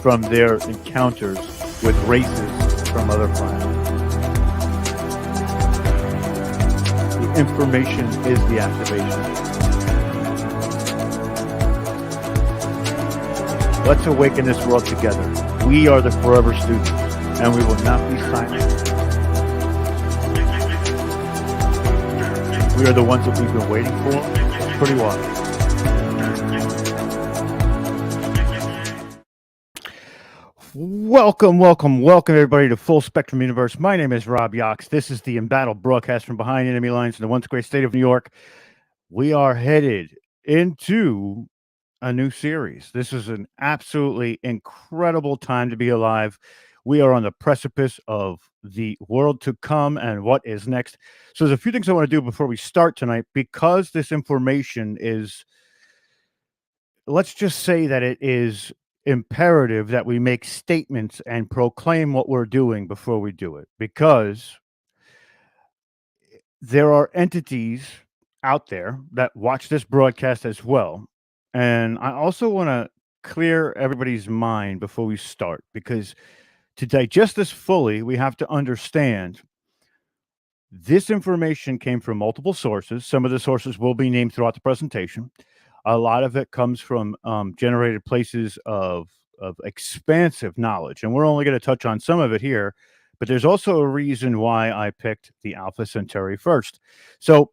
from their encounters with races from other planets. The information is the activation. Let's awaken this world together. We are the forever students, and we will not be silent. We are the ones that we've been waiting for. Pretty well. Welcome, everybody, to Full Spectrum Universe. My name is Rob Yox. This is the Embattled broadcast from behind enemy lines in the once great state of New York. We are headed into a new series. This is an absolutely incredible time to be alive. We are on the precipice of the world to come and what is next. So there's a few things I want to do before we start tonight, because this information is, let's just say that it is imperative that we make statements and proclaim what we're doing before we do it, because there are entities out there that watch this broadcast as well. And I also want to clear everybody's mind before we start, because to digest this fully, we have to understand this information came from multiple sources. Some of the sources will be named throughout the presentation. A lot of it comes from generated places of expansive knowledge, and we're only going to touch on some of it here, but there's also a reason why I picked the Alpha Centauri first. So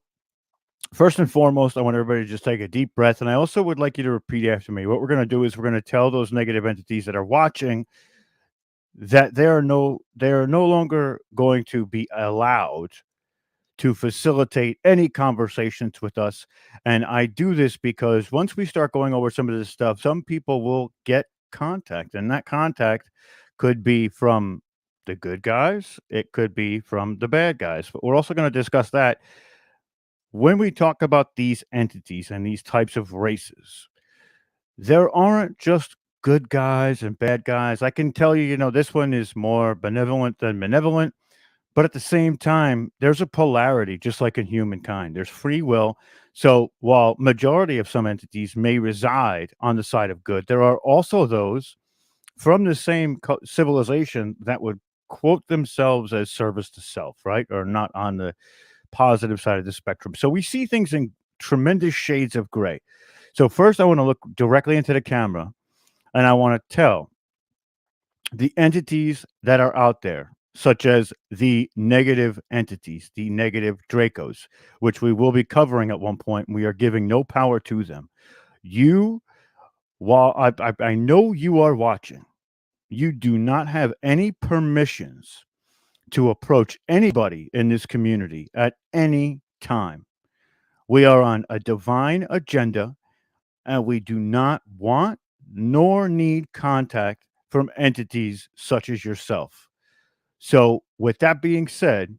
first and foremost, I want everybody to just take a deep breath, and I also would like you to repeat after me. What we're going to do is we're going to tell those negative entities that are watching that they are no longer going to be allowed to facilitate any conversations with us. And I do this because once we start going over some of this stuff, some people will get contact, and that contact could be from the good guys, it could be from the bad guys, but we're also going to discuss that when we talk about these entities and these types of races. There aren't just good guys and bad guys. I can tell you, this one is more benevolent than malevolent. But at the same time, there's a polarity, just like in humankind. There's free will. So while majority of some entities may reside on the side of good, there are also those from the same civilization that would quote themselves as service to self, right? Or not on the positive side of the spectrum. So we see things in tremendous shades of gray. So first, I want to look directly into the camera, and I want to tell the entities that are out there, such as the negative entities, the negative Dracos, which we will be covering at one point. We are giving no power to them. While I know you are watching, you do not have any permissions to approach anybody in this community at any time. We are on a divine agenda, and we do not want nor need contact from entities such as yourself. So with that being said,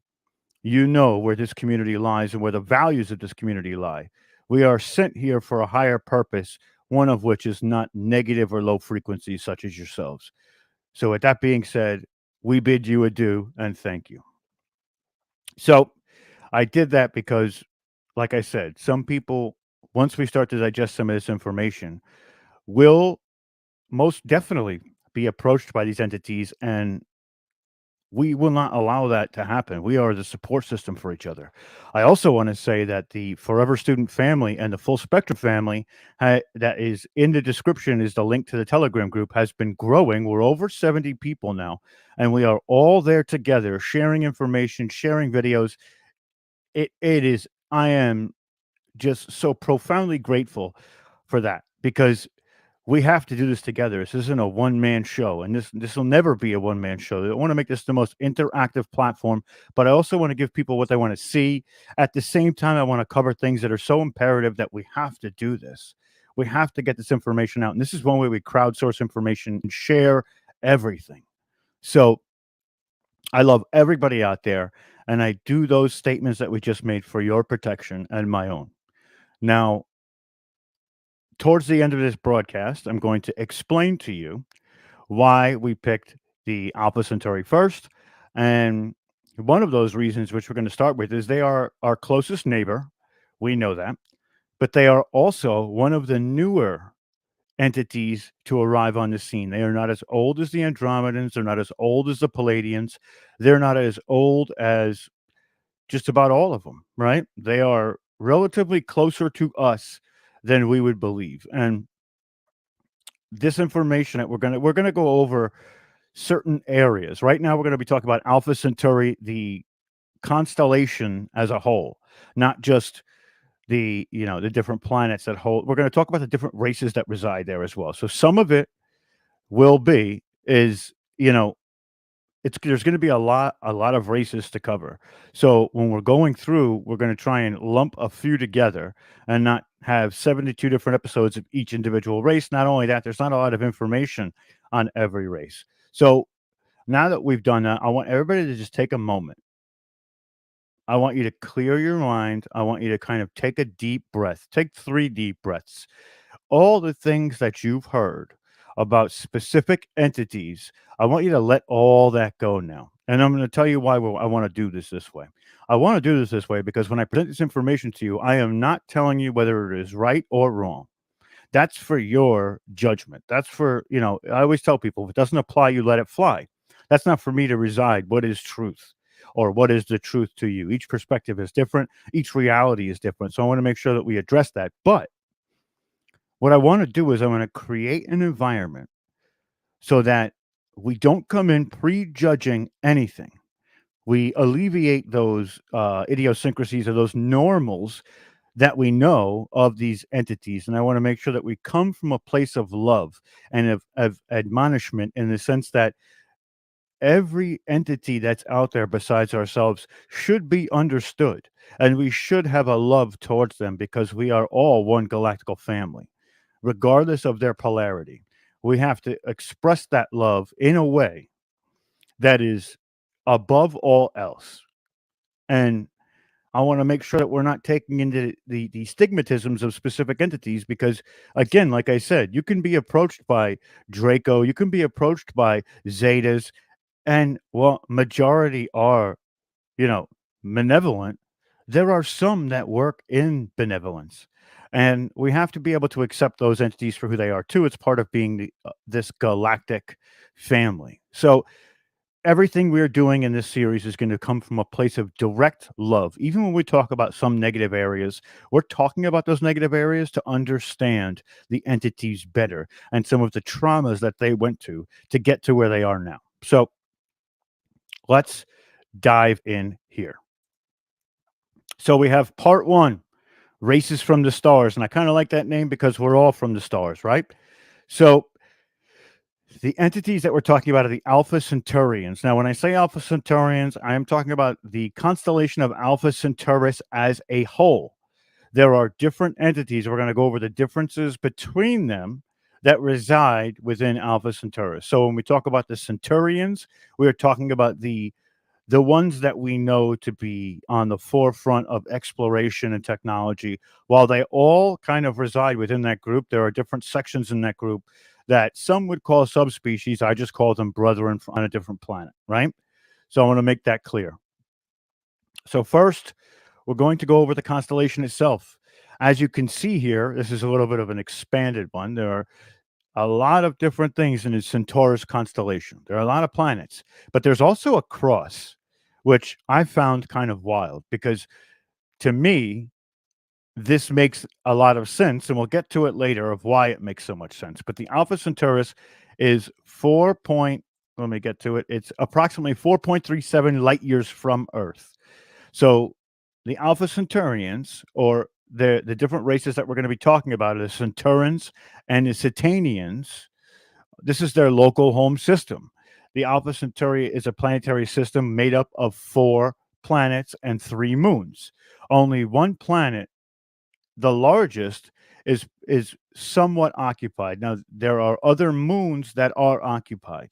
you know where this community lies and where the values of this community lie. We are sent here for a higher purpose, one of which is not negative or low frequency such as yourselves. So with that being said, we bid you adieu and thank you. So I did that because, like I said, some people, once we start to digest some of this information, will most definitely be approached by these entities, and we will not allow that to happen. We are the support system for each other. I also want to say that the Forever Student family and the Full Spectrum family that is in the description is the link to the Telegram group, has been growing. We're over 70 people now, and we are all there together, sharing information, sharing videos. I am just so profoundly grateful for that, because we have to do this together. This isn't a one-man show, and this will never be a one-man show. I want to make this the most interactive platform, but I also want to give people what they want to see. At the same time, I want to cover things that are so imperative that we have to do this. We have to get this information out, and this is one way we crowdsource information and share everything. So I love everybody out there, and I do those statements that we just made for your protection and my own. Now, towards the end of this broadcast, I'm going to explain to you why we picked the Alpha Centauri first. And one of those reasons, which we're going to start with, is they are our closest neighbor. We know that. But they are also one of the newer entities to arrive on the scene. They are not as old as the Andromedans. They're not as old as the Palladians. They're not as old as just about all of them, right? They are relatively closer to us than we would believe. And this information that we're gonna go over certain areas. Right now, we're gonna be talking about Alpha Centauri, the constellation as a whole, not just the different planets that hold. We're gonna talk about the different races that reside there as well. So some of it will be is, it's there's gonna be a lot of races to cover. So when we're going through, we're gonna try and lump a few together and not have 72 different episodes of each individual race. Not only that, there's not a lot of information on every race. So now that we've done that, I want everybody to just take a moment. I want you to clear your mind. I want you to kind of take a deep breath. Take 3 deep breaths. All the things that you've heard about specific entities, I want you to let all that go now. And I'm going to tell you why I want to do this way. I want to do this way because when I present this information to you, I am not telling you whether it is right or wrong. That's for your judgment. That's for, I always tell people if it doesn't apply, you let it fly. That's not for me to reside. What is truth? Or what is the truth to you? Each perspective is different. Each reality is different. So I want to make sure that we address that. But what I want to do is I want to create an environment so that we don't come in prejudging anything. We alleviate those idiosyncrasies or those normals that we know of these entities. And I want to make sure that we come from a place of love and of admonishment in the sense that every entity that's out there besides ourselves should be understood. And we should have a love towards them because we are all one galactical family, regardless of their polarity. We have to express that love in a way that is above all else. And I want to make sure that we're not taking into the stigmatisms of specific entities because, again, like I said, you can be approached by Draco, you can be approached by Zetas, and well, majority are, you know, malevolent. There are some that work in benevolence, and we have to be able to accept those entities for who they are too. It's part of being this galactic family. So everything we're doing in this series is going to come from a place of direct love. Even when we talk about some negative areas, we're talking about those negative areas to understand the entities better and some of the traumas that they went to get to where they are now. So let's dive in here. So we have part one, races from the stars. And I kind of like that name because we're all from the stars, right? So the entities that we're talking about are the Alpha Centaurians. Now, when I say Alpha Centaurians, I am talking about the constellation of Alpha Centaurus as a whole. There are different entities. We're going to go over the differences between them that reside within Alpha Centaurus. So when we talk about the Centaurians, we are talking about the ones that we know to be on the forefront of exploration and technology. While they all kind of reside within that group, there are different sections in that group that some would call subspecies. I just call them brethren on a different planet, right? So I want to make that clear. So first, we're going to go over the constellation itself. As you can see here, this is a little bit of an expanded one. There are a lot of different things in the Centaurus constellation. There are a lot of planets, but there's also a cross, which I found kind of wild because to me, this makes a lot of sense, and we'll get to it later of why it makes so much sense. But the Alpha Centaurus is let me get to it. It's approximately 4.37 light years from Earth. So the Alpha Centaurians, or the different races that we're going to be talking about, are the Centaurans and the Cetanians. This is their local home system. The Alpha Centauri is a planetary system made up of 4 planets and 3 moons. Only one planet, the largest, is somewhat occupied. Now, there are other moons that are occupied,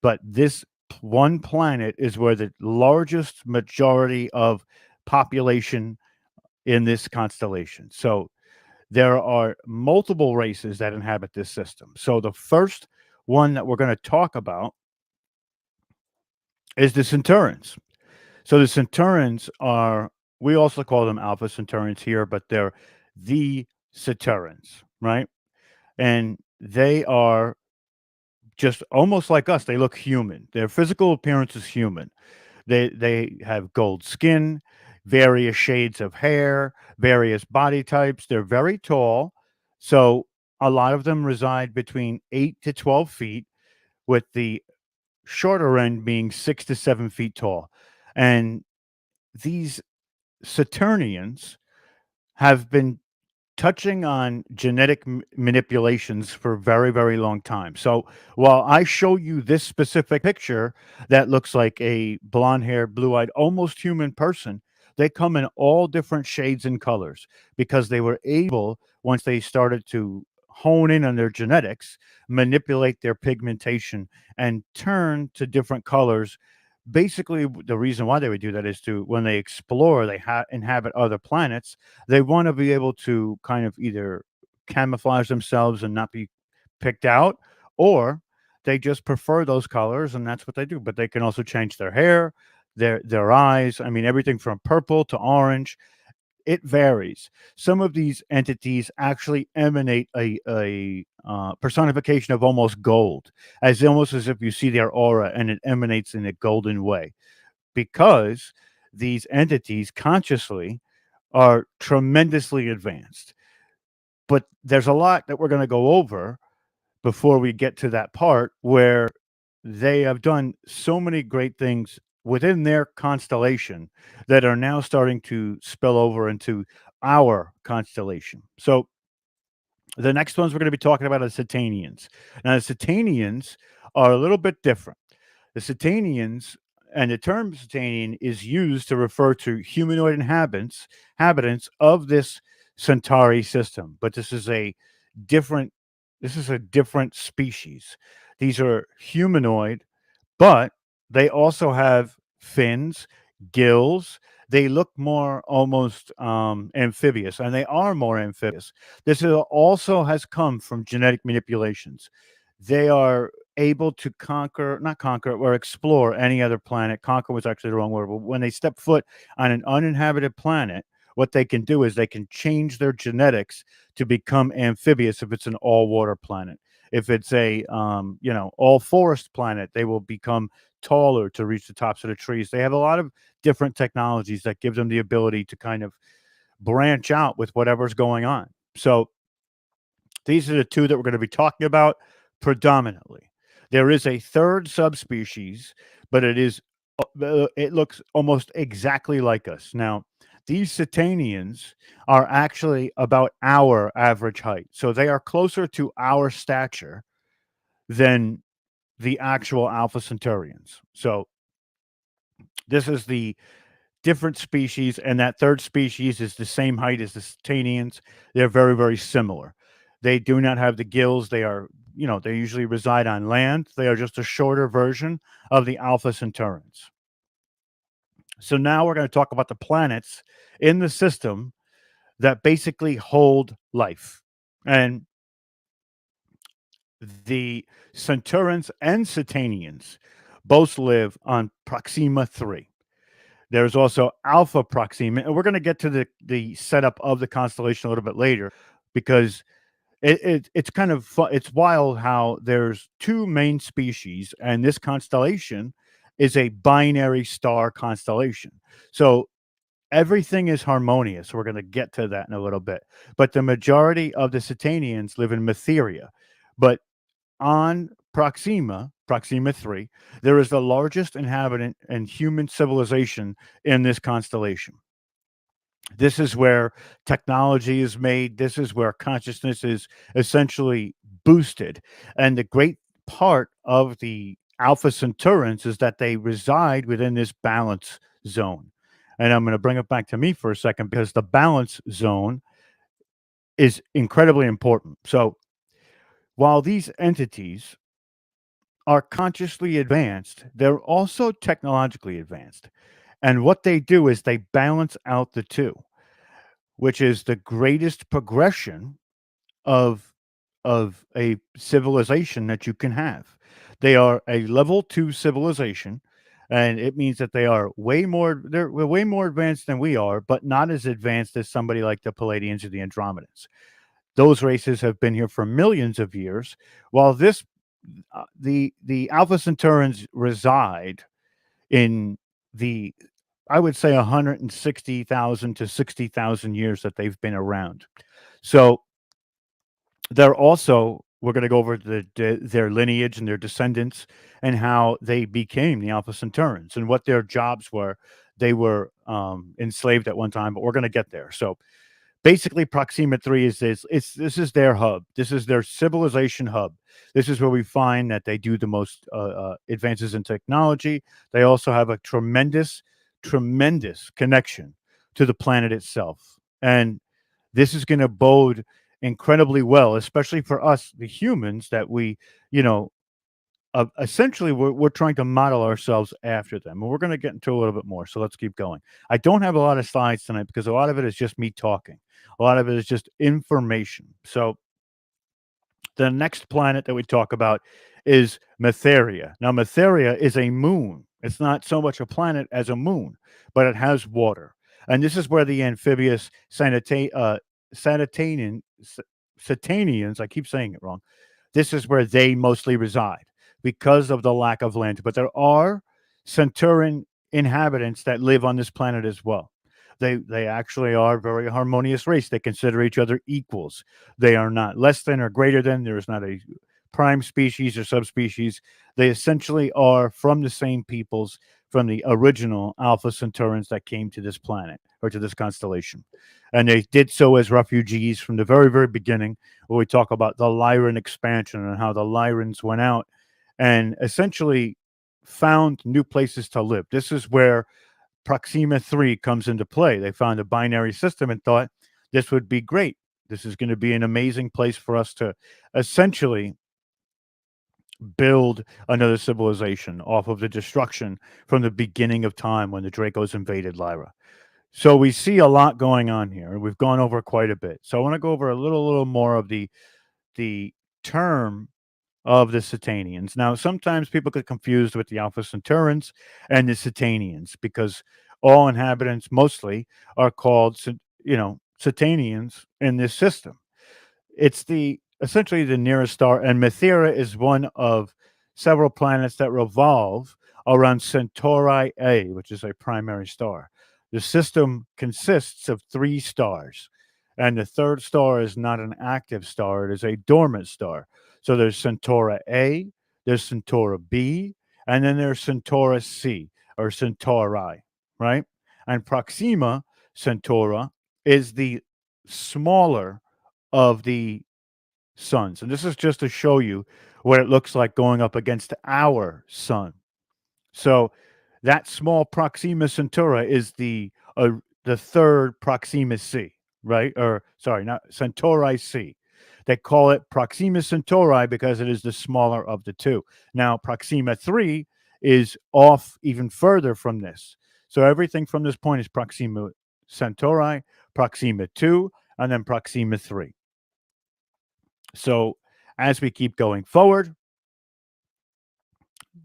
but this one planet is where the largest majority of population in this constellation. So there are multiple races that inhabit this system. So the first one that we're going to talk about is the Centaurans. So the Centaurans are, we also call them Alpha Centaurians here, but they're the Centaurans, right? And they are just almost like us. They look human. Their physical appearance is human. They have gold skin, various shades of hair, various body types. They're very tall. So a lot of them reside between 8 to 12 feet, with the shorter end being 6 to 7 feet tall. And these Saturnians have been touching on genetic manipulations for a very, very long time. So while I show you this specific picture that looks like a blonde haired, blue eyed, almost human person, they come in all different shades and colors because they were able, once they started to hone in on their genetics, manipulate their pigmentation and turn to different colors. Basically, the reason why they would do that is to, when they explore, they inhabit other planets, they wanna be able to kind of either camouflage themselves and not be picked out, or they just prefer those colors, and that's what they do. But they can also change their hair, their eyes, I mean, everything from purple to orange, it varies. Some of these entities actually emanate a personification of almost gold, as almost as if you see their aura and it emanates in a golden way, because these entities consciously are tremendously advanced. But there's a lot that we're going to go over before we get to that part where they have done so many great things within their constellation that are now starting to spill over into our constellation. So the next ones we're going to be talking about are the Centaurians. Now, the Centaurians are a little bit different. The Centaurians, and the term Centaurian is used to refer to humanoid inhabitants of this Centauri system, but different this is a different species. These are humanoid, but they also have fins, gills. They look more almost amphibious, and they are more amphibious. This also has come from genetic manipulations. They are able to not conquer, or explore any other planet. Conquer was actually the wrong word, but when they step foot on an uninhabited planet, what they can do is they can change their genetics to become amphibious if it's an all water planet. If it's a all forest planet, they will become taller to reach the tops of the trees. They have a lot of different technologies that give them the ability to kind of branch out with whatever's going on. So these are the two that we're going to be talking about predominantly. There is a third subspecies, but it looks almost exactly like us. Now, these Cetanians are actually about our average height. So they are closer to our stature than the actual Alpha Centaurians. So this is the different species, and that third species is the same height as the Cetanians. They're very, very similar. They do not have the gills. They usually reside on land. They are just a shorter version of the Alpha Centaurians. So now we're going to talk about the planets in the system that basically hold life. And the Centaurians and Cetanians both live on Proxima 3. There's also Alpha Proxima, and we're going to get to the setup of the constellation a little bit later, because it's kind of it's wild how there's two main species, and this constellation is a binary star constellation. So everything is harmonious. We're going to get to that in a little bit. But the majority of the Cetanians live in Matheria. But on Proxima 3, there is the largest inhabitant and human civilization in this constellation. This is where technology is made. This is where consciousness is essentially boosted. And the great part of the Alpha Centaurians is that they reside within this balance zone. And I'm going to bring it back to me for a second, because the balance zone is incredibly important. So while these entities are consciously advanced, they're also technologically advanced. And what they do is they balance out the two, which is the greatest progression of a civilization that you can have. They are a level 2 civilization, and it means that they're way more advanced than we are, but not as advanced as somebody like the Palladians or the Andromedans. Those races have been here for millions of years, while the Alpha Centaurians reside in the, I would say, 160,000 to 60,000 years that they've been around. So they're also, we're going to go over their lineage and their descendants and how they became the Alpha Centaurians and what their jobs were. They were enslaved at one time, but we're going to get there. So basically, Proxima 3 is this is their hub. This is their civilization hub. This is where we find that they do the most advances in technology. They also have a tremendous connection to the planet itself. And this is going to bode incredibly well, especially for us, the humans, that we, you know, essentially we're trying to model ourselves after them. And we're going to get into a little bit more. So let's keep going. I don't have a lot of slides tonight because a lot of it is just me talking. A lot of it is just information. So the next planet that we talk about is Matheria. Now, Matheria is a moon. It's not so much a planet as a moon, but it has water. And this is where the amphibious Sanitanian, Satanians, I keep saying it wrong, this is where they mostly reside because of the lack of land. But there are Centaurian inhabitants that live on this planet as well. They actually are a very harmonious race. They consider each other equals. They are not less than or greater than. There is not a prime species or subspecies. They essentially are from the same peoples, from the original Alpha Centaurians that came to this planet or to this constellation. And they did so as refugees from the very, very beginning, where we talk about the Lyran expansion and how the Lyrans went out and essentially found new places to live. This is where Proxima 3 comes into play. They found a binary system and thought this would be great. This is going to be an amazing place for us to essentially build another civilization off of the destruction from the beginning of time when the Dracos invaded Lyra. So we see a lot going on here. We've gone over quite a bit. So I want to go over a little more of the term of the Cetanians. Now, sometimes people get confused with the Alpha Centaurians and the Cetanians because all inhabitants mostly are called, Cetanians in this system. It's the essentially the nearest star, and Mathera is one of several planets that revolve around Centauri A, which is a primary star. The system consists of three stars, and the third star is not an active star, it is a dormant star. So there's Centauri A, there's Centauri B, and then there's Centauri C, or Centauri, right? And Proxima Centauri is the smaller of the suns. And this is just to show you what it looks like going up against our sun. So that small Proxima Centauri is the third Proxima C, right? Or sorry, not Centauri C. They call it Proxima Centauri because it is the smaller of the two. Now, Proxima 3 is off even further from this. So everything from this point is Proxima Centauri, Proxima 2, and then Proxima 3. So as we keep going forward,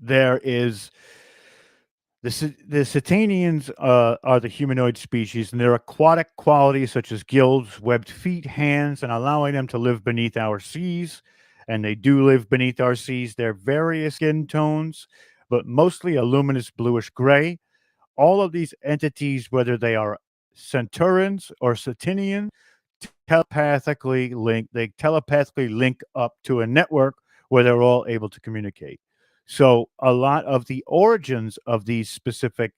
there is the Cetanians are the humanoid species, and their aquatic qualities such as gills, webbed feet, hands, and allowing them to live beneath our seas. And they do live beneath our seas. They're various skin tones, but mostly a luminous bluish gray. All of these entities, whether they are Centaurians or Cetanians, they telepathically link up to a network where they're all able to communicate. So a lot of the origins of these specific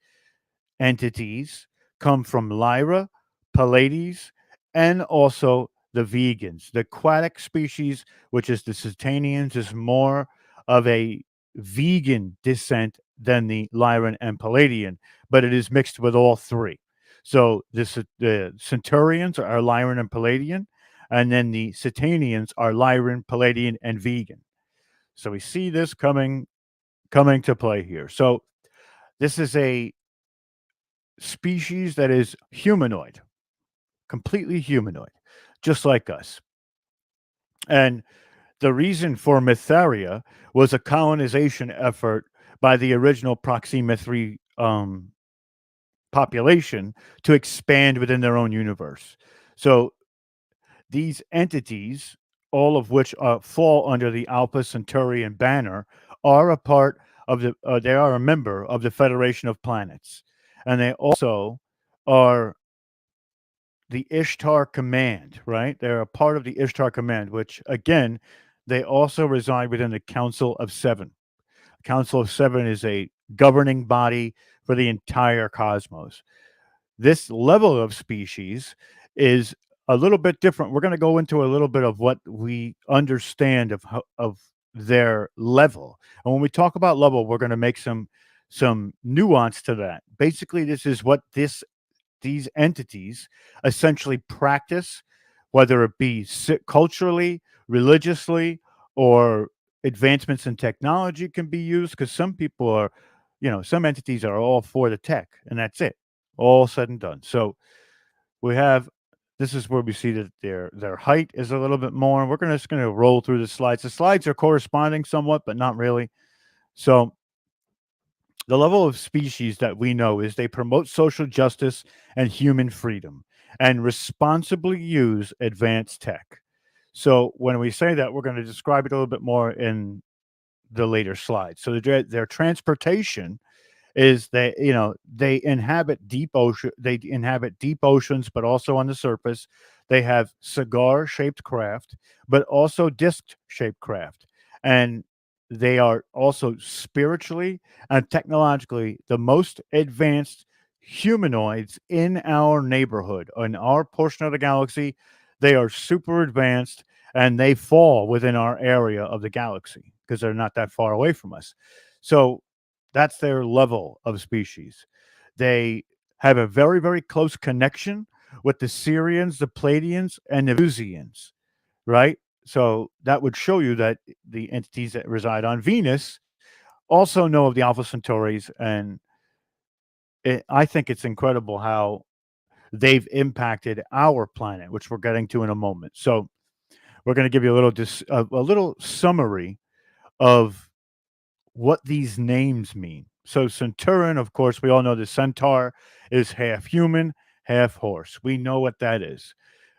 entities come from Lyra, Pallades, and also the vegans. The aquatic species, which is the Cetanians, is more of a vegan descent than the Lyran and Palladian, but it is mixed with all three. So the Centaurians are Lyran and Palladian, and then the Cetanians are Lyran, Palladian, and vegan. So we see this coming to play here. So this is a species that is humanoid, completely humanoid, just like us. And the reason for Mytharia was a colonization effort by the original Proxima 3 population to expand within their own universe. So These entities, all of which fall under the Alpha Centaurian banner, are a part of they are a member of the Federation of Planets, and they also are the Ishtar Command. Right? They're a part of the Ishtar Command, which again, they also reside within the Council of Seven. Council of Seven is a governing body for the entire cosmos. This level of species is a little bit different. We're going to go into a little bit of what we understand of their level. And when we talk about level, we're going to make some nuance to that. Basically, this is what these entities essentially practice, whether it be culturally, religiously, or advancements in technology can be used, because some people are, some entities are all for the tech, and that's it, all said and done. So we have this is where we see that their height is a little bit more. We're just going to roll through the slides. The slides are corresponding somewhat, but not really. So the level of species that we know is they promote social justice and human freedom and responsibly use advanced tech. So when we say that, we're going to describe it a little bit more in the later slides. So their transportation is they inhabit deep oceans, but also on the surface. They have cigar shaped craft, but also disc shaped craft, and they are also spiritually and technologically the most advanced humanoids in our neighborhood, in our portion of the galaxy. They are super advanced, and they fall within our area of the galaxy because they're not that far away from us. So that's their level of species. They have a very, very close connection with the Syrians, the Pleiadians, and the Venusians, right? So that would show you that the entities that reside on Venus also know of the Alpha Centauris, and I think it's incredible how they've impacted our planet, which we're getting to in a moment. So we're going to give you a little summary of what these names mean. So Centurion, of course, we all know the centaur is half human, half horse. We know what that is.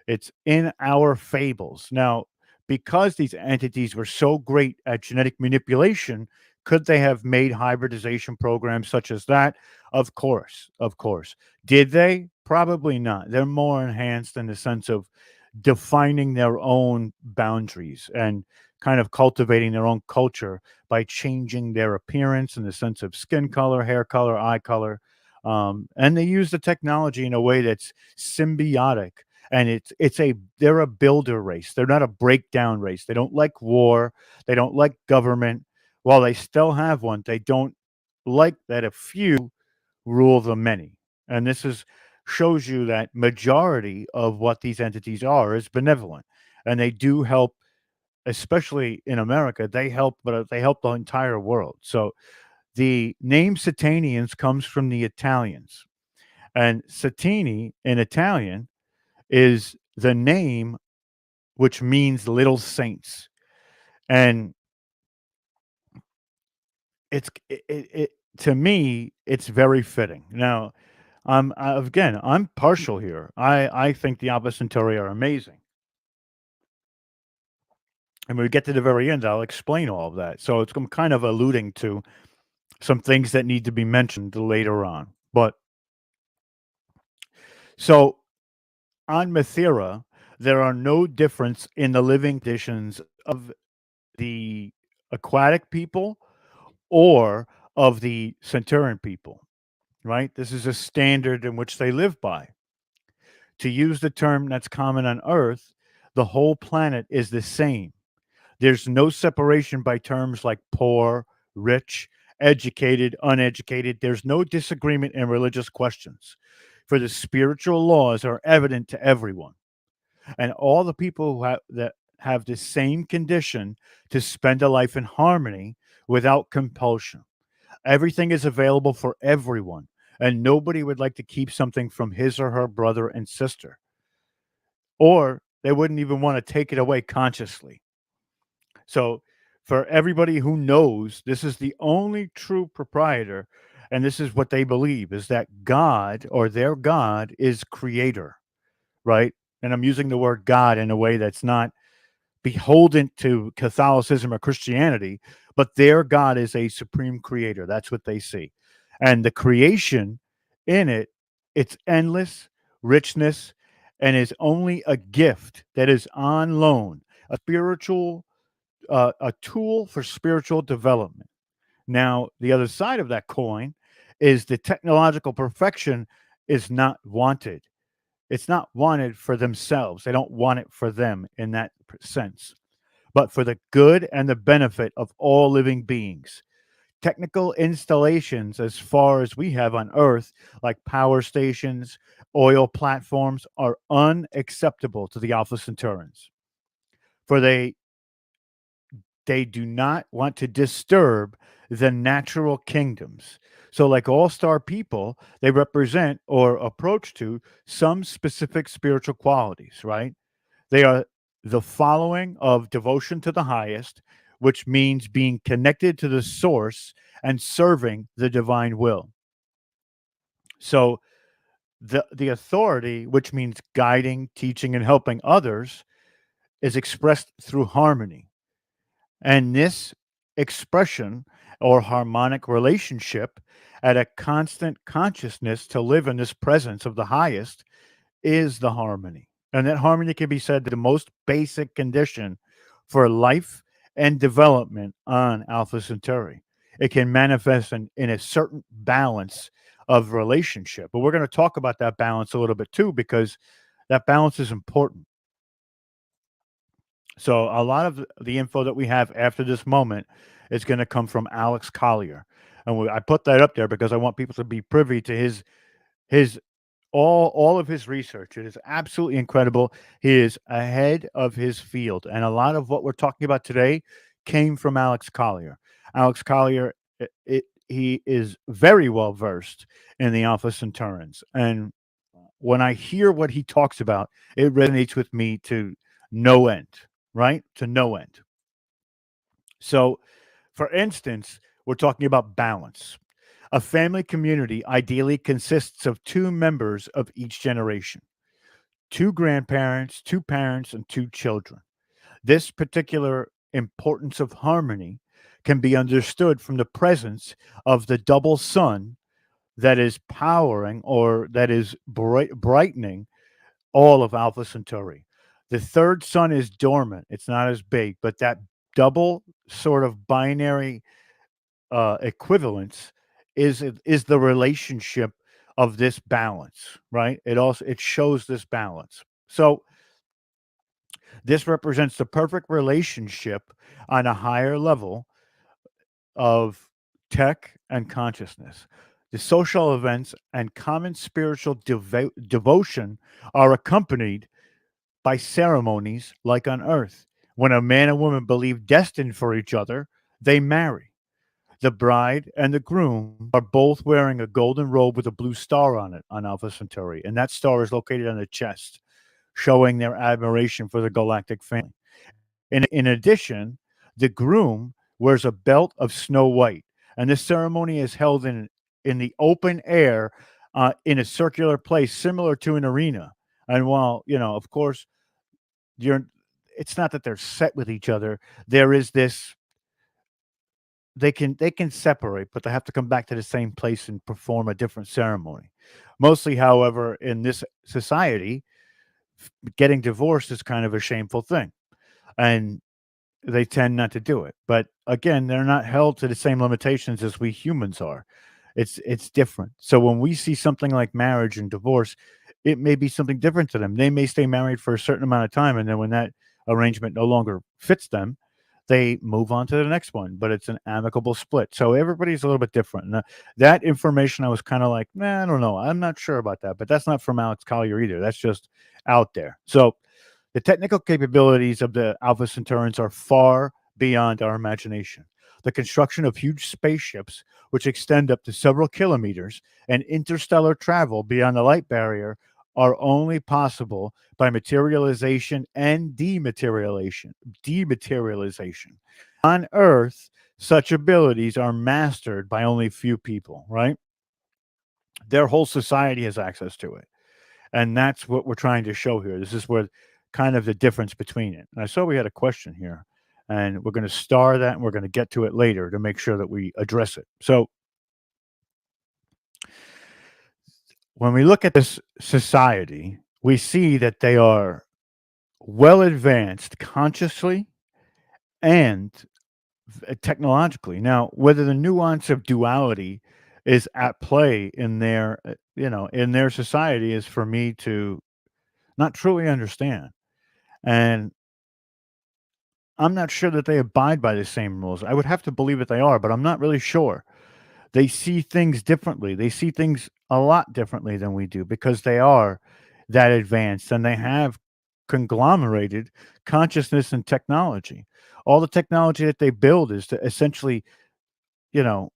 It's in our fables. Now, because these entities were so great at genetic manipulation, could they have made hybridization programs such as that? Of course, of course. Did they? Probably not. They're more enhanced in the sense of defining their own boundaries and kind of cultivating their own culture by changing their appearance in the sense of skin color, hair color, eye color. And they use the technology in a way that's symbiotic, and they're a builder race. They're not a breakdown race. They don't like war. They don't like government. While they still have one, they don't like that a few rule the many. And this is shows you that majority of what these entities are is benevolent, and they do help, especially in America. They help, but they help the entire world. So the name Satanians comes from the Italians, and Satini in Italian is the name which means little saints, and it to me it's very fitting. Now, again, I'm partial here. I think the Alpha Centauri are amazing, and when we get to the very end, I'll explain all of that. So I'm kind of alluding to some things that need to be mentioned later on. But so on Mathera, there are no difference in the living conditions of the aquatic people or of the Centurion people, right? This is a standard in which they live by. To use the term that's common on Earth, the whole planet is the same. There's no separation by terms like poor, rich, educated, uneducated. There's no disagreement in religious questions, for the spiritual laws are evident to everyone. And all the people that have the same condition to spend a life in harmony without compulsion. Everything is available for everyone, and nobody would like to keep something from his or her brother and sister, or they wouldn't even want to take it away consciously. So, for everybody who knows, this is the only true proprietor, and this is what they believe, is that God or their God is creator, right? and I'm using the word God in a way that's not beholden to Catholicism or Christianity, but their God is a supreme creator. That's what they see. And the creation in it, it's endless richness and is only a gift that is on loan, a spiritual, a tool for spiritual development. Now, the other side of that coin is the technological perfection is not wanted. It's not wanted for themselves. They don't want it for them in that sense, but for the good and the benefit of all living beings. Technical installations, as far as we have on Earth, like power stations, oil platforms, are unacceptable to the Alpha Centaurians, for they do not want to disturb the natural kingdoms. So, like all star people, they represent or approach to some specific spiritual qualities, right? They are the following of devotion to the highest, which means being connected to the source and serving the divine will. So the authority, which means guiding, teaching, and helping others, is expressed through harmony. And this expression or harmonic relationship at a constant consciousness to live in this presence of the highest is the harmony. And that harmony can be said to the most basic condition for life and development on Alpha Centauri. It can manifest in a certain balance of relationship. But we're going to talk about that balance a little bit too, because that balance is important. So a lot of the info that we have after this moment is going to come from Alex Collier. And I put that up there because I want people to be privy to his all of his research. It is absolutely incredible. He is ahead of his field, and a lot of what we're talking about today came from Alex Collier. Alex Collier, he is very well versed in the Alpha Centaurians, and when I hear what he talks about, it resonates with me to no end, right? To no end. So, for instance, we're talking about balance. A family community ideally consists of two members of each generation: two grandparents, two parents, and two children. This particular importance of harmony can be understood from the presence of the double sun that is powering or that is brightening all of Alpha Centauri. The third sun is dormant, it's not as big, but that double sort of binary equivalence is the relationship of this balance, right? It shows this balance. So this represents the perfect relationship on a higher level of tech and consciousness. The social events and common spiritual devotion are accompanied by ceremonies like on Earth. When a man and woman believe destined for each other, they marry. The bride and the groom are both wearing a golden robe with a blue star on it on Alpha Centauri, and that star is located on the chest, showing their admiration for the galactic family. In addition, the groom wears a belt of snow white, and this ceremony is held in the open air in a circular place similar to an arena. And while, of course, you're it's not that they're set with each other. There is this they can separate, but they have to come back to the same place and perform a different ceremony. Mostly, however, in this society, getting divorced is kind of a shameful thing, and they tend not to do it. But again, they're not held to the same limitations as we humans are. It's different. So when we see something like marriage and divorce, it may be something different to them. They may stay married for a certain amount of time, and then when that arrangement no longer fits them, they move on to the next one. But it's an amicable split. So everybody's a little bit different. And that information, I was kind of like, nah, I don't know. I'm not sure about that. But that's not from Alex Collier either. That's just out there. So the technical capabilities of the Alpha Centaurians are far beyond our imagination. The construction of huge spaceships, which extend up to several kilometers, and interstellar travel beyond the light barrier are only possible by materialization and dematerialization. Dematerialization. On Earth, such abilities are mastered by only few people, right? Their whole society has access to it. And that's what we're trying to show here. This is where kind of the difference between it. And I saw we had a question here, and we're going to star that and we're going to get to it later to make sure that we address it. So, when we look at this society, we see that they are well advanced consciously and technologically. Now, whether the nuance of duality is at play in their, in their society is for me to not truly understand. And I'm not sure that they abide by the same rules. I would have to believe that they are, but I'm not really sure. They see things differently. They see things a lot differently than we do because they are that advanced and they have conglomerated consciousness and technology. All the technology that they build is to essentially, you know,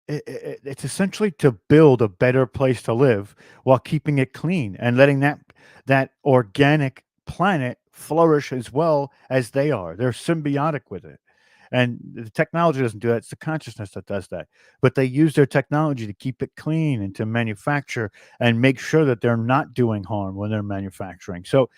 it's essentially to build a better place to live while keeping it clean and letting that organic planet flourish as well as they are. They're symbiotic with it. And the technology doesn't do that. It's the consciousness that does that. But they use their technology to keep it clean and to manufacture and make sure that they're not doing harm when they're manufacturing. So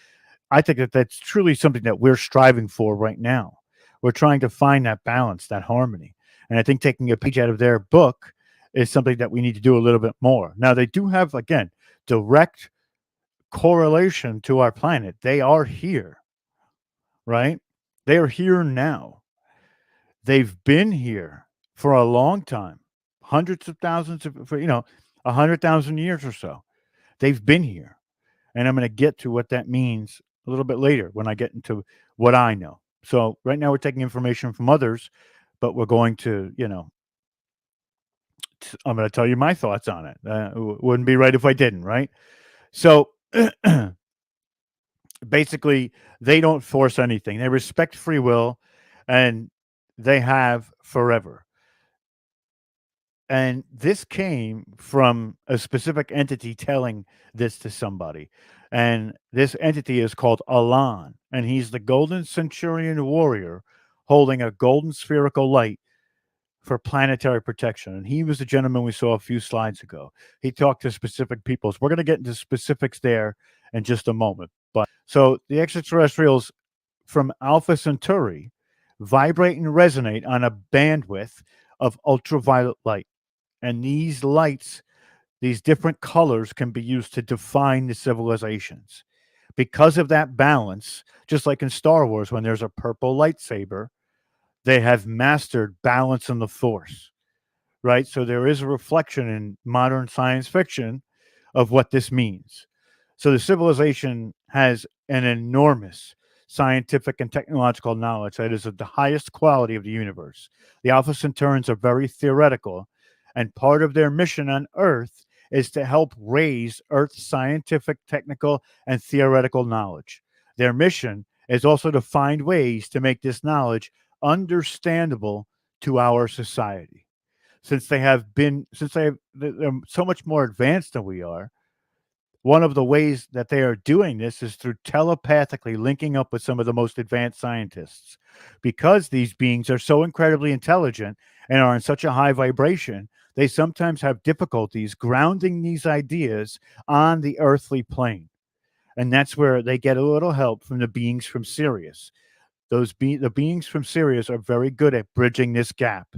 I think that that's truly something that we're striving for right now. We're trying to find that balance, that harmony. And I think taking a page out of their book is something that we need to do a little bit more. Now, they do have, again, direct correlation to our planet. They are here, right? They are here now. They've been here for a long time, hundreds of thousands of, 100,000 years or so. They've been here. And I'm going to get to what that means a little bit later when I get into what I know. So right now we're taking information from others, but we're going to, I'm going to tell you my thoughts on it. Wouldn't be right if I didn't, right? So basically, they don't force anything. They respect free will, and they have forever. And this came from a specific entity telling this to somebody. And this entity is called Alan. And he's the golden Centaurian warrior holding a golden spherical light for planetary protection. And he was the gentleman we saw a few slides ago. He talked to specific peoples. We're going to get into specifics there in just a moment. But so the extraterrestrials from Alpha Centauri vibrate and resonate on a bandwidth of ultraviolet light. And these lights, these different colors can be used to define the civilizations. Because of that balance, just like in Star Wars, when there's a purple lightsaber, they have mastered balance in the force, right? So there is a reflection in modern science fiction of what this means. So the civilization has an enormous scientific and technological knowledge that is of the highest quality of the universe. The Alpha Centaurians are very theoretical, and part of their mission on Earth is to help raise Earth's scientific, technical, and theoretical knowledge. Their mission is also to find ways to make this knowledge understandable to our society. They're so much more advanced than we are, one of the ways that they are doing this is through telepathically linking up with some of the most advanced scientists. Because these beings are so incredibly intelligent and are in such a high vibration, they sometimes have difficulties grounding these ideas on the earthly plane. And that's where they get a little help from the beings from Sirius. The beings from Sirius are very good at bridging this gap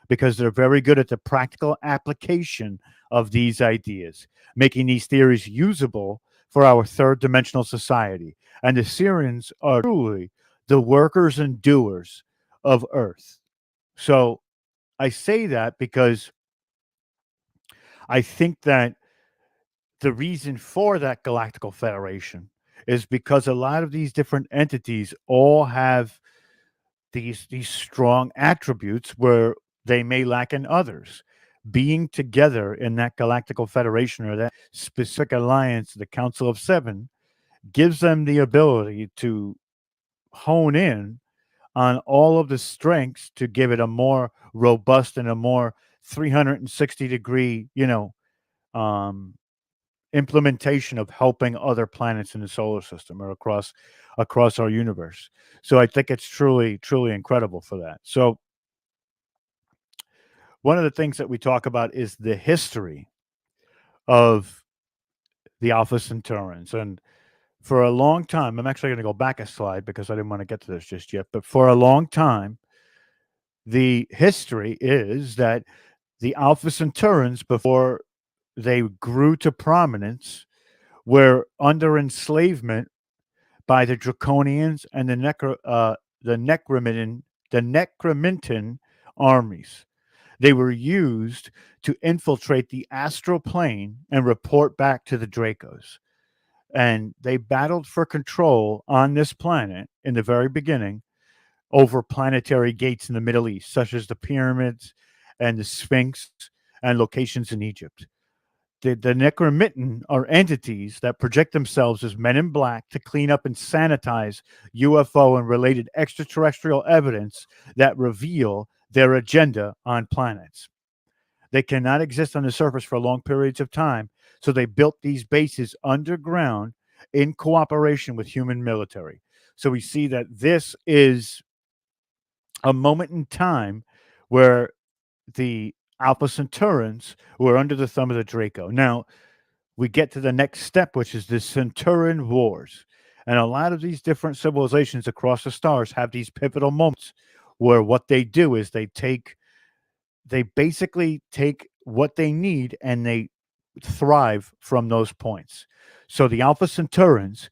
because they're very good at the practical application of these ideas, making these theories usable for our third dimensional society. And the Sirians are truly the workers and doers of Earth. So I say that because I think that the reason for that galactical federation is because a lot of these different entities all have these strong attributes where they may lack in others. Being together in that galactical federation or that specific alliance, the Council of Seven, gives them the ability to hone in on all of the strengths to give it a more robust and a more 360-degree, um, implementation of helping other planets in the solar system or across our universe. So I think it's truly, truly incredible for that. So one of the things that we talk about is the history of the Alpha Centaurians. And for a long time, I'm actually going to go back a slide because I didn't want to get to this just yet. But for a long time, the history is that the Alpha Centaurians, before they grew to prominence, were under enslavement by the Draconians and the Necrominton armies. They were used to infiltrate the astral plane and report back to the Dracos. And they battled for control on this planet in the very beginning over planetary gates in the Middle East, such as the pyramids and the Sphinx and locations in Egypt. The Necrominton are entities that project themselves as men in black to clean up and sanitize UFO and related extraterrestrial evidence that reveal their agenda on planets. They cannot exist on the surface for long periods of time, so they built these bases underground in cooperation with human military. So we see that this is a moment in time where the Alpha Centaurans were under the thumb of the Draco. Now, we get to the next step, which is the Centaurian Wars. And a lot of these different civilizations across the stars have these pivotal moments where what they do is they basically take what they need and they thrive from those points. So the Alpha Centaurians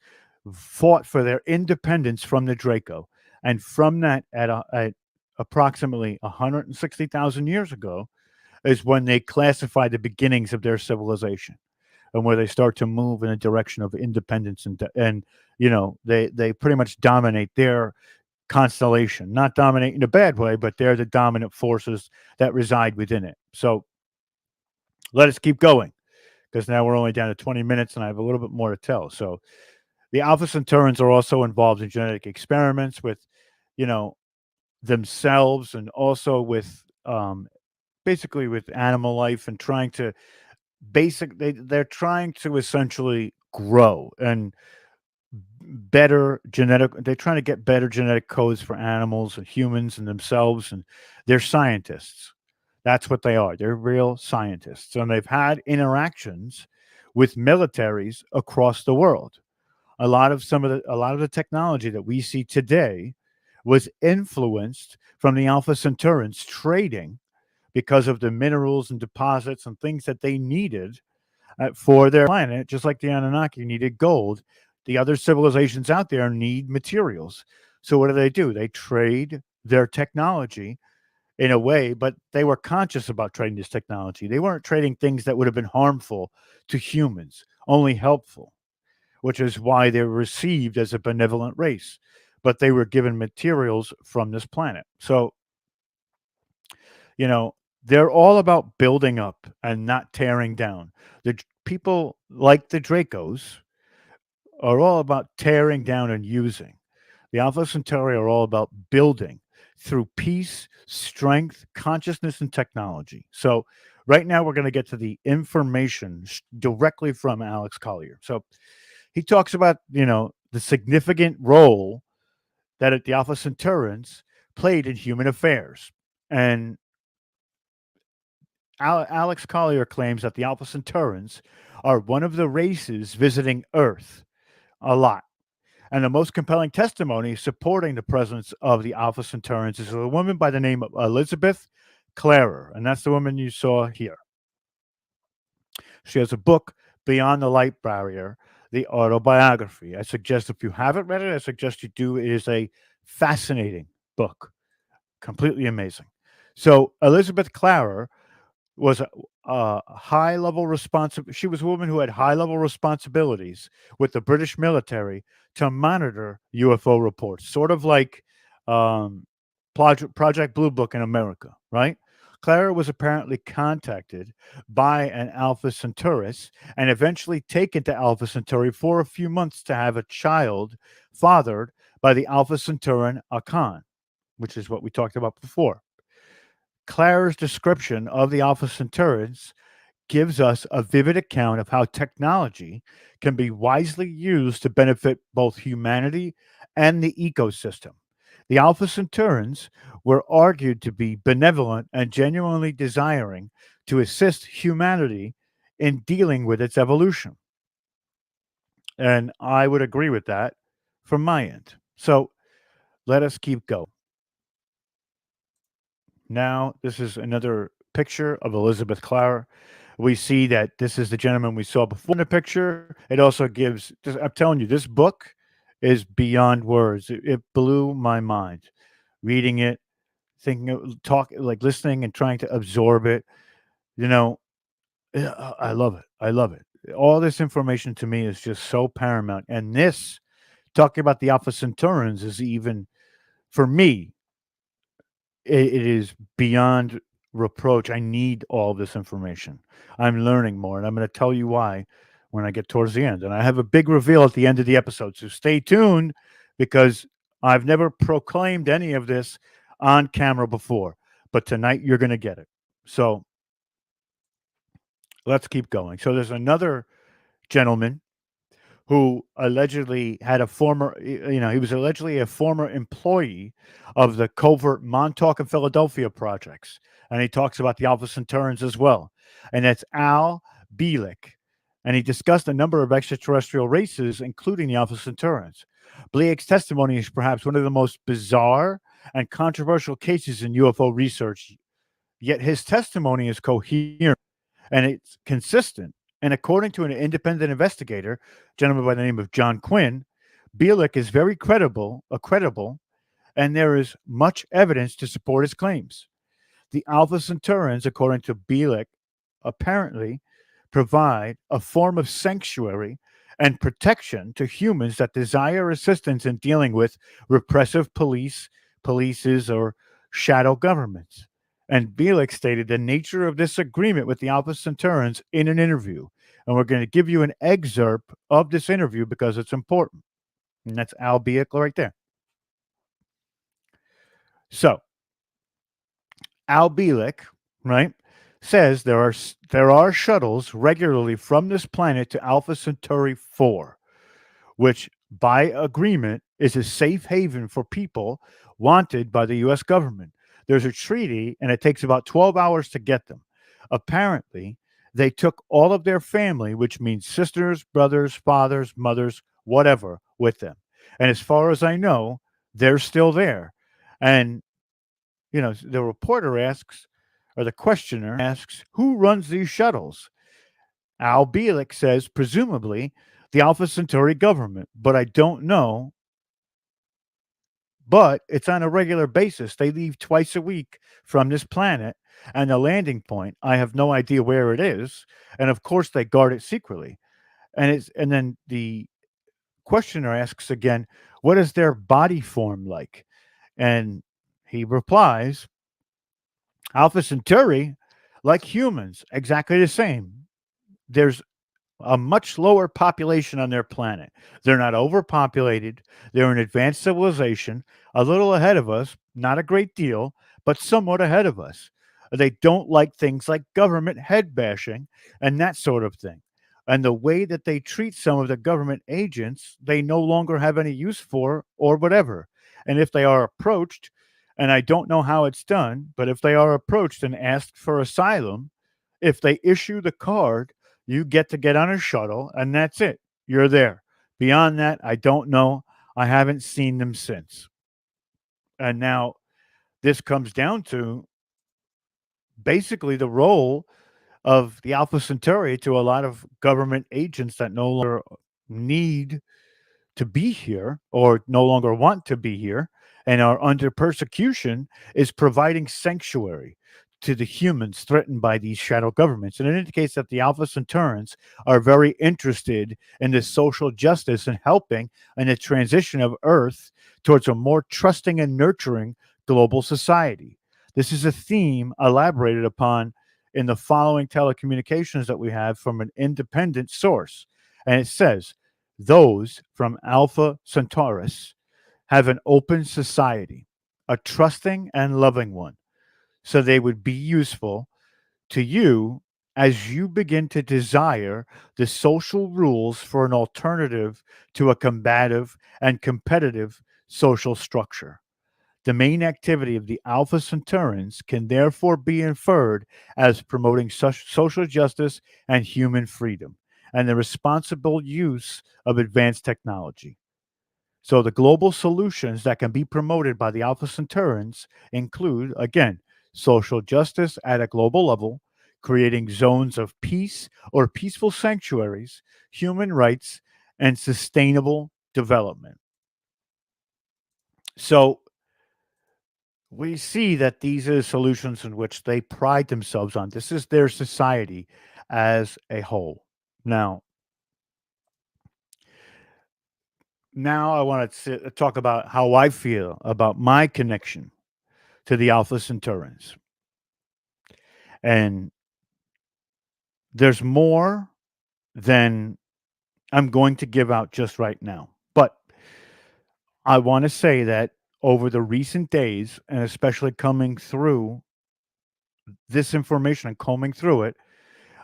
fought for their independence from the Draco. And from that, at approximately 160,000 years ago, is when they classify the beginnings of their civilization and where they start to move in a direction of independence and they pretty much dominate their constellation, not dominate in a bad way, but they're the dominant forces that reside within it. So let us keep going because now we're only down to 20 minutes and I have a little bit more to tell. So the Alpha Centaurians are also involved in genetic experiments with, themselves and also with basically with animal life and trying to they're trying to essentially grow and they're trying to get better genetic codes for animals and humans and themselves, and they're scientists. That's what they are. They're real scientists, and they've had interactions with militaries across the world. A lot of the technology that we see today was influenced from the Alpha Centaurians trading because of the minerals and deposits and things that they needed for their planet, just like the Anunnaki needed gold. The other civilizations out there need materials. So what do? They trade their technology in a way, but they were conscious about trading this technology. They weren't trading things that would have been harmful to humans, only helpful, which is why they were received as a benevolent race. But they were given materials from this planet. So, you know, they're all about building up and not tearing down. People like the Dracos are all about tearing down and using. The Alpha Centauri are all about building through peace, strength, consciousness, and technology. So, right now, we're going to get to the information directly from Alex Collier. So, he talks about, the significant role that the Alpha Centaurians played in human affairs. And Alex Collier claims that the Alpha Centaurians are one of the races visiting Earth a lot. And the most compelling testimony supporting the presence of the Alpha Centaurians is a woman by the name of Elizabeth Clarer. And that's the woman you saw here. She has a book, Beyond the Light Barrier, the autobiography. I suggest if you haven't read it, I suggest you do. It is a fascinating book, completely amazing. So Elizabeth Clarer was a high level responsible. She was a woman who had high level responsibilities with the British military to monitor UFO reports, sort of like um, Project Blue Book in America, right? Clara was apparently contacted by an Alpha Centaurus and eventually taken to Alpha Centauri for a few months to have a child fathered by the Alpha Centurion Akan, which is what we talked about before. Clara's description of the Alpha Centaurians gives us a vivid account of how technology can be wisely used to benefit both humanity and the ecosystem. The Alpha Centaurians were argued to be benevolent and genuinely desiring to assist humanity in dealing with its evolution. And I would agree with that from my end. So let us keep going. Now, this is another picture of Elizabeth Clara. We see that this is the gentleman we saw before in the picture. It also gives, I'm telling you, this book is beyond words. It blew my mind reading it, thinking, talk, like listening and trying to absorb it. You know, I love it. I love it. All this information to me is just so paramount. And this, talking about the Alpha Centaurians, is even, for me, it is beyond reproach. I need all this information. I'm learning more, and I'm going to tell you why when I get towards the end. And I have a big reveal at the end of the episode, so stay tuned because I've never proclaimed any of this on camera before, but tonight you're going to get it. So let's keep going. So there's another gentleman who allegedly had a former, he was allegedly a former employee of the covert Montauk and Philadelphia projects. And he talks about the Alpha Centaurians as well. And that's Al Bielek. And he discussed a number of extraterrestrial races, including the Alpha Centaurians. Bielek's testimony is perhaps one of the most bizarre and controversial cases in UFO research, yet his testimony is coherent and it's consistent. And according to an independent investigator, a gentleman by the name of John Quinn, Bielek is very credible, and there is much evidence to support his claims. The Alpha Centaurians, according to Bielek, apparently provide a form of sanctuary and protection to humans that desire assistance in dealing with repressive polices, or shadow governments. And Bielek stated the nature of this agreement with the Alpha Centaurians in an interview. And we're going to give you an excerpt of this interview because it's important. And that's Al Bielek right there. So, Al Bielek, right, says there are shuttles regularly from this planet to Alpha Centauri 4, which by agreement is a safe haven for people wanted by the US government. There's a treaty and it takes about 12 hours to get them. Apparently, they took all of their family, which means sisters, brothers, fathers, mothers, whatever, with them. And as far as I know, they're still there. And the reporter asks, or the questioner asks, who runs these shuttles? Al Bielek says, presumably, the Alpha Centauri government, but I don't know. But it's on a regular basis. They leave twice a week from this planet, and the landing point, I have no idea where it is. And of course, they guard it secretly. And then the questioner asks again, what is their body form like? And he replies, Alpha Centauri, like humans, exactly the same. There's a much lower population on their planet. They're not overpopulated. They're an advanced civilization, a little ahead of us, not a great deal, but somewhat ahead of us. They don't like things like government head bashing and that sort of thing. And the way that they treat some of the government agents, they no longer have any use for or whatever. And if they are approached, and I don't know how it's done, but if they are approached and asked for asylum, if they issue the card, you get on a shuttle, and that's it. You're there. Beyond that, I don't know. I haven't seen them since. And now this comes down to basically the role of the Alpha Centauri to a lot of government agents that no longer need to be here or no longer want to be here and are under persecution is providing sanctuary to the humans threatened by these shadow governments. And it indicates that the Alpha Centaurians are very interested in this social justice and helping in the transition of Earth towards a more trusting and nurturing global society. This is a theme elaborated upon in the following telecommunications that we have from an independent source. And it says, those from Alpha Centaurus have an open society, a trusting and loving one, so they would be useful to you as you begin to desire the social rules for an alternative to a combative and competitive social structure. The main activity of the Alpha Centaurians can therefore be inferred as promoting social justice and human freedom. and the responsible use of advanced technology. So the global solutions that can be promoted by the Alpha Centaurians include, again, social justice at a global level, creating zones of peace or peaceful sanctuaries, human rights, and sustainable development. So we see that these are solutions in which they pride themselves on. This is their society as a whole. Now, now I want to talk about how I feel about my connection to the Alpha Centaurians. And there's more than I'm going to give out just right now. But I want to say that over the recent days, and especially coming through this information and combing through it,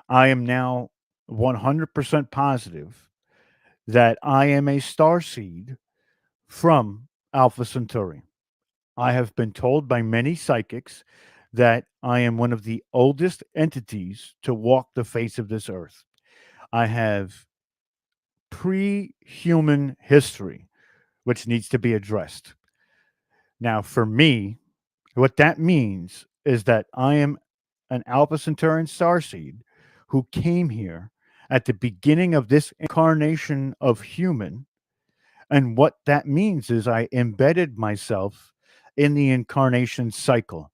I am now 100% positive that I am a star seed from Alpha Centauri. I have been told by many psychics that I am one of the oldest entities to walk the face of this earth. I have pre human history, which needs to be addressed. Now, for me, what that means is that I am an Alpha Centaurian starseed who came here at the beginning of this incarnation of human. And what that means is I embedded myself in the incarnation cycle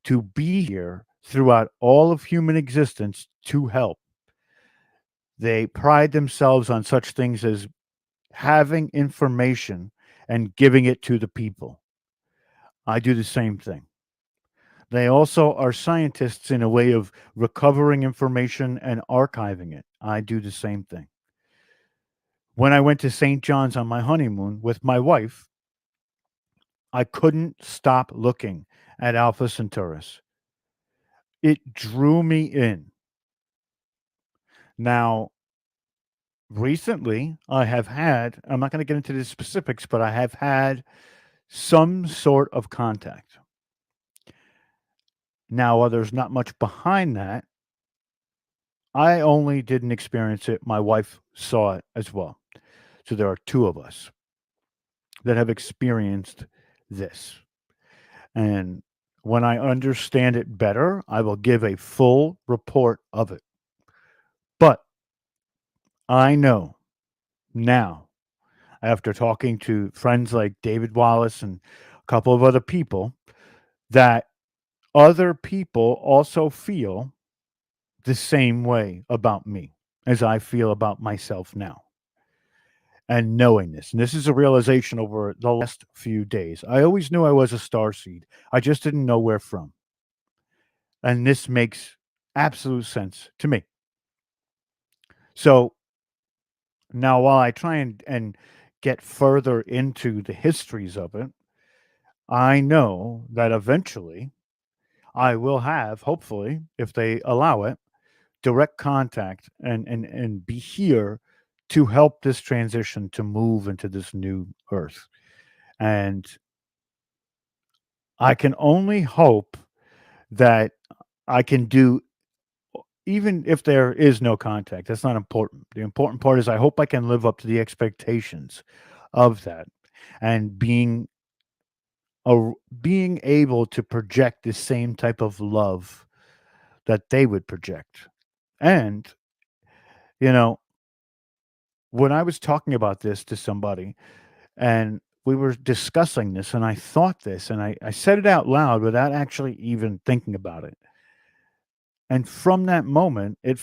to be here throughout all of human existence to help. They pride themselves on such things as having information and giving it to the people. I do the same thing. They also are scientists in a way of recovering information and archiving it. I do the same thing. When I went to St. John's on my honeymoon with my wife, I couldn't stop looking at Alpha Centaurus. It drew me in. Now, recently, I'm not going to get into the specifics, but I have had some sort of contact. Now, while there's not much behind that, I only didn't experience it. My wife saw it as well. So there are two of us that have experienced this. And when I understand it better, I will give a full report of it. But I know now, after talking to friends like David Wallace and a couple of other people, that other people also feel the same way about me as I feel about myself now. And knowing this, and this is a realization over the last few days. I always knew I was a star seed. I just didn't know where from. And this makes absolute sense to me. So now, while I try and get further into the histories of it, I know that eventually I will have, hopefully, if they allow it, direct contact and be here to help this transition to move into this new earth. And I can only hope that I can do, even if there is no contact, that's not important. The important part is I hope I can live up to the expectations of that and being able to project the same type of love that they would project. And, you know, when I was talking about this to somebody and we were discussing this and I thought this and I said it out loud without actually even thinking about it. And from that moment, it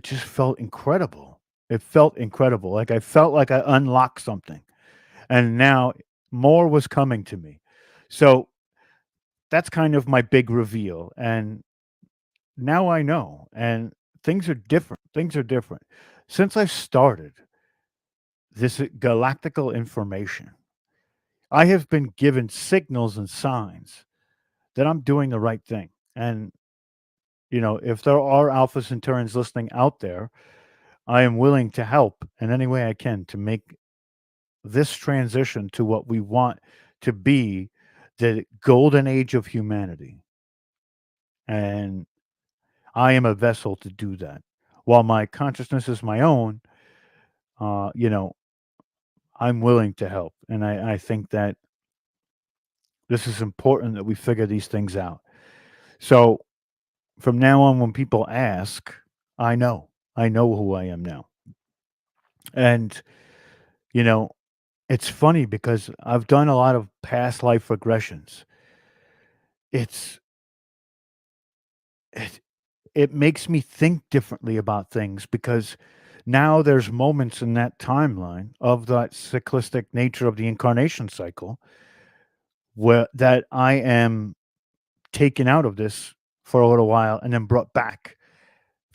just felt incredible. It felt incredible. Like I felt like I unlocked something and now more was coming to me. So that's kind of my big reveal. And now I know. And things are different. Things are different. Since I started this galactical information, I have been given signals and signs that I'm doing the right thing. And, if there are Alpha Centaurians listening out there, I am willing to help in any way I can to make this transition to what we want to be the golden age of humanity. And I am a vessel to do that. while my consciousness is my own, you know, I'm willing to help. And I think that this is important that we figure these things out. So from now on, when people ask, I know. I know who I am now. And, you know, it's funny because I've done a lot of past life regressions. It's it, it makes me think differently about things because now there's moments in that timeline of that cyclistic nature of the incarnation cycle where that I am taken out of this for a little while and then brought back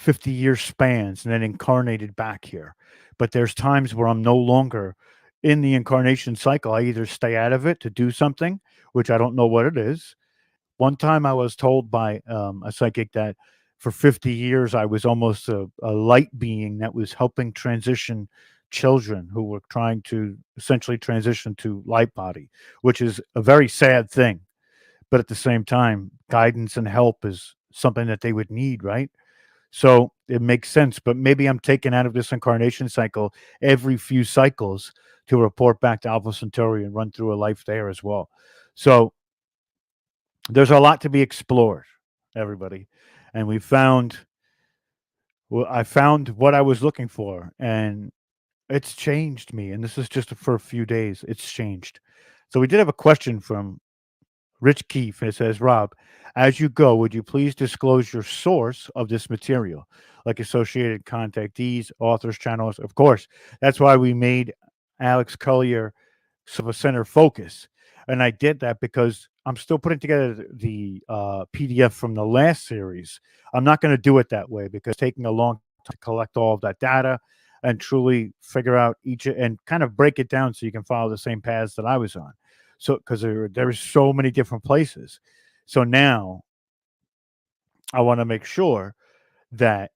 50-year spans and then incarnated back here. But there's times where I'm no longer in the incarnation cycle. I either stay out of it to do something, which I don't know what it is. One time I was told by a psychic that for 50 years I was almost a light being that was helping transition children who were trying to essentially transition to light body, which is a very sad thing. But at the same time, guidance and help is something that they would need, right? So it makes sense, but maybe I'm taken out of this incarnation cycle every few cycles to report back to Alpha Centauri and run through a life there as well. So there's a lot to be explored, everybody. And I found what I was looking for, and it's changed me. And this is just for a few days. It's changed. So we did have a question from Rich Keefe, and it says, Rob, as you go, would you please disclose your source of this material, like associated contactees, authors, channels? Of course, that's why we made Alex Collier sort of a center focus. And I did that because I'm still putting together the PDF from the last series. I'm not going to do it that way because it's taking a long time to collect all of that data and truly figure out each and kind of break it down so you can follow the same paths that I was on. So, because there's so many different places. So now I want to make sure that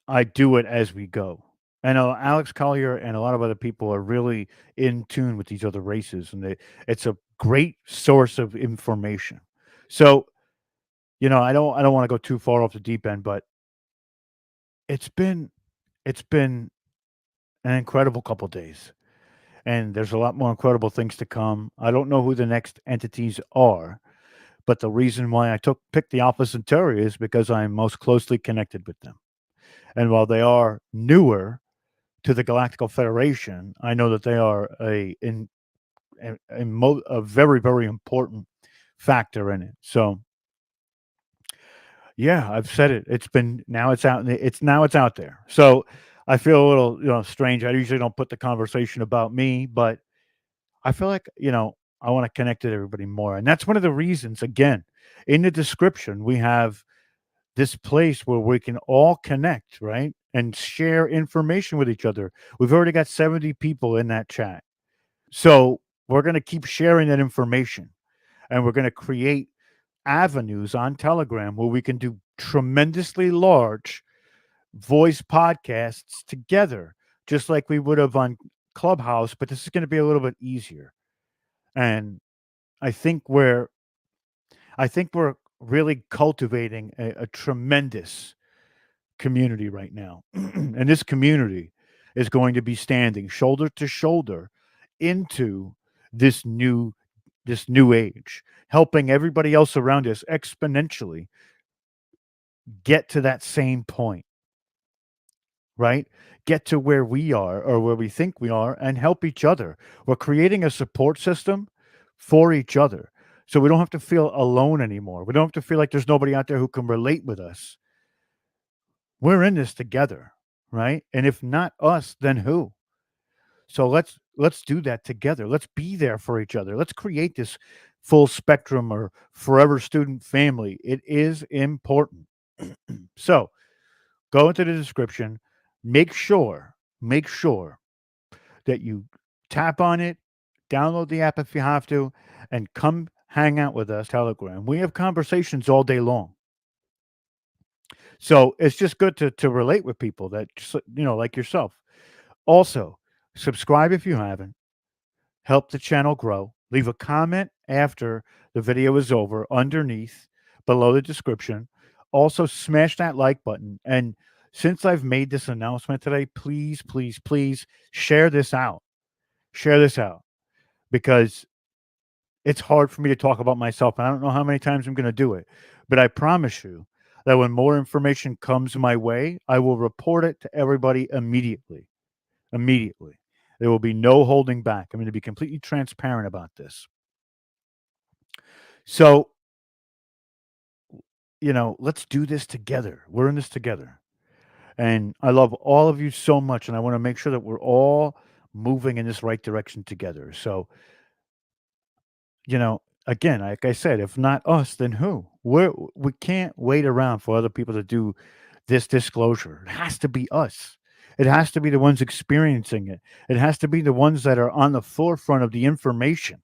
I do it as we go. I know Alex Collier and a lot of other people are really in tune with these other races, and it's a great source of information. So, I don't want to go too far off the deep end, but it's been it's been an incredible couple days, and there's a lot more incredible things to come. I don't know who the next entities are, but the reason why I picked the Alpha Centauri is because I'm most closely connected with them. And while they are newer to the Galactical Federation, I know that they are a very, very important factor in it. So, yeah, I've said it. It's been now it's out. It's out there. So I feel a little strange. I usually don't put the conversation about me, but I feel like I want to connect with everybody more, and that's one of the reasons. Again, in the description, we have this place where we can all connect, right? And share information with each other. We've already got 70 people in that chat. So we're going to keep sharing that information and we're going to create avenues on Telegram where we can do tremendously large voice podcasts together, just like we would have on Clubhouse. But this is going to be a little bit easier. And I think we're really cultivating a tremendous community right now. And this community is going to be standing shoulder to shoulder into this new age, helping everybody else around us exponentially get to that same point, right? Get to where we are or where we think we are and help each other. We're creating a support system for each other. So we don't have to feel alone anymore. We don't have to feel like there's nobody out there who can relate with us. We're in this together, right? And if not us, then who? So let's do that together. Let's be there for each other. Let's create this full spectrum or forever student family. It is important. So go into the description. Make sure that you tap on it, download the app if you have to, and come hang out with us Telegram. We have conversations all day long. So it's just good to relate with people that like yourself. Also, subscribe if you haven't. Help the channel grow. Leave a comment after the video is over underneath below the description. Also, smash that like button. And since I've made this announcement today, please, please, please share this out. Share this out because it's hard for me to talk about myself. And I don't know how many times I'm going to do it, but I promise you that when more information comes my way, I will report it to everybody immediately. Immediately. There will be no holding back. I'm going to be completely transparent about this. So, let's do this together. We're in this together. And I love all of you so much. And I want to make sure that we're all moving in this right direction together. So, again, like I said, if not us, then who? We can't wait around for other people to do this disclosure. It has to be us. It has to be the ones experiencing it. It has to be the ones that are on the forefront of the information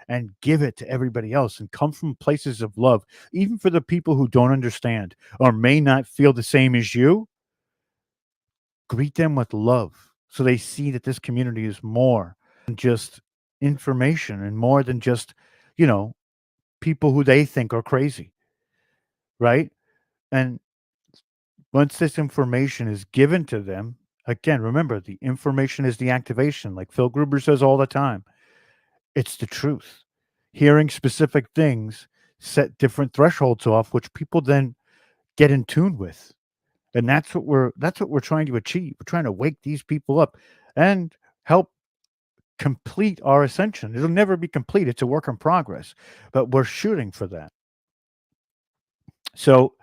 and give it to everybody else and come from places of love, even for the people who don't understand or may not feel the same as you. Greet them with love so they see that this community is more than just information and more than just, you know, people who they think are crazy, right? And once this information is given to them, again, remember the information is the activation, like Phil Gruber says all the time. It's the truth. Hearing specific things set different thresholds off, which people then get in tune with. And that's what we're trying to achieve. We're trying to wake these people up and help complete our ascension. It'll never be complete. It's a work in progress, but we're shooting for that. So,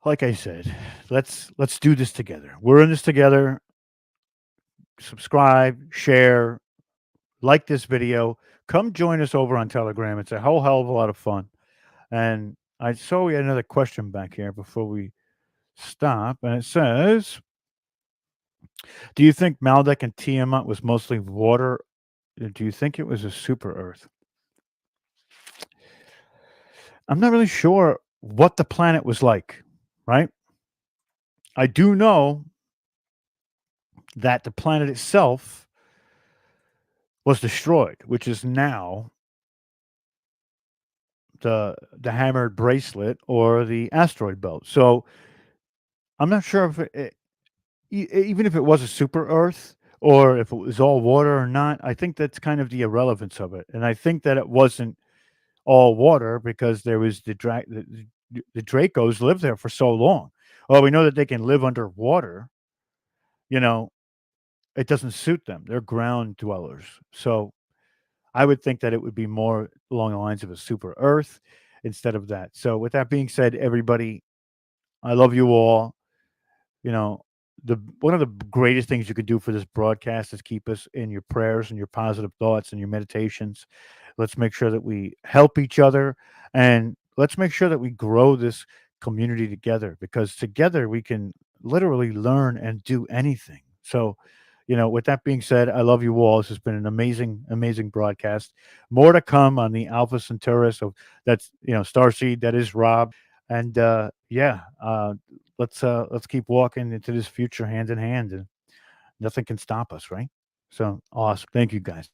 like I said, let's do this together. We're in this together. Subscribe, share, like this video. Come join us over on Telegram. It's a whole hell of a lot of fun. And I saw we had another question back here before we stop, and it says, "Do you think Maldek and Tiamat was mostly water? Do you think it was a super Earth?" I'm not really sure what the planet was like, right? I do know that the planet itself was destroyed, which is now the hammered bracelet or the asteroid belt. So I'm not sure if even if it was a super Earth or if it was all water or not. I think that's kind of the irrelevance of it, and I think that it wasn't all water because there was the Dracos lived there for so long. Well, we know that they can live underwater. You know, it doesn't suit them. They're ground dwellers. So I would think that it would be more along the lines of a super Earth instead of that. So with that being said, everybody, I love you all. You know, the one of the greatest things you could do for this broadcast is keep us in your prayers and your positive thoughts and your meditations. Let's make sure that we help each other and let's make sure that we grow this community together because together we can literally learn and do anything. So, with that being said, I love you all. This has been an amazing, amazing broadcast. More to come on the Alpha Centauri. So that's Starseed. That is Rob, and yeah, let's keep walking into this future hand in hand, and nothing can stop us, right? So awesome. Thank you guys.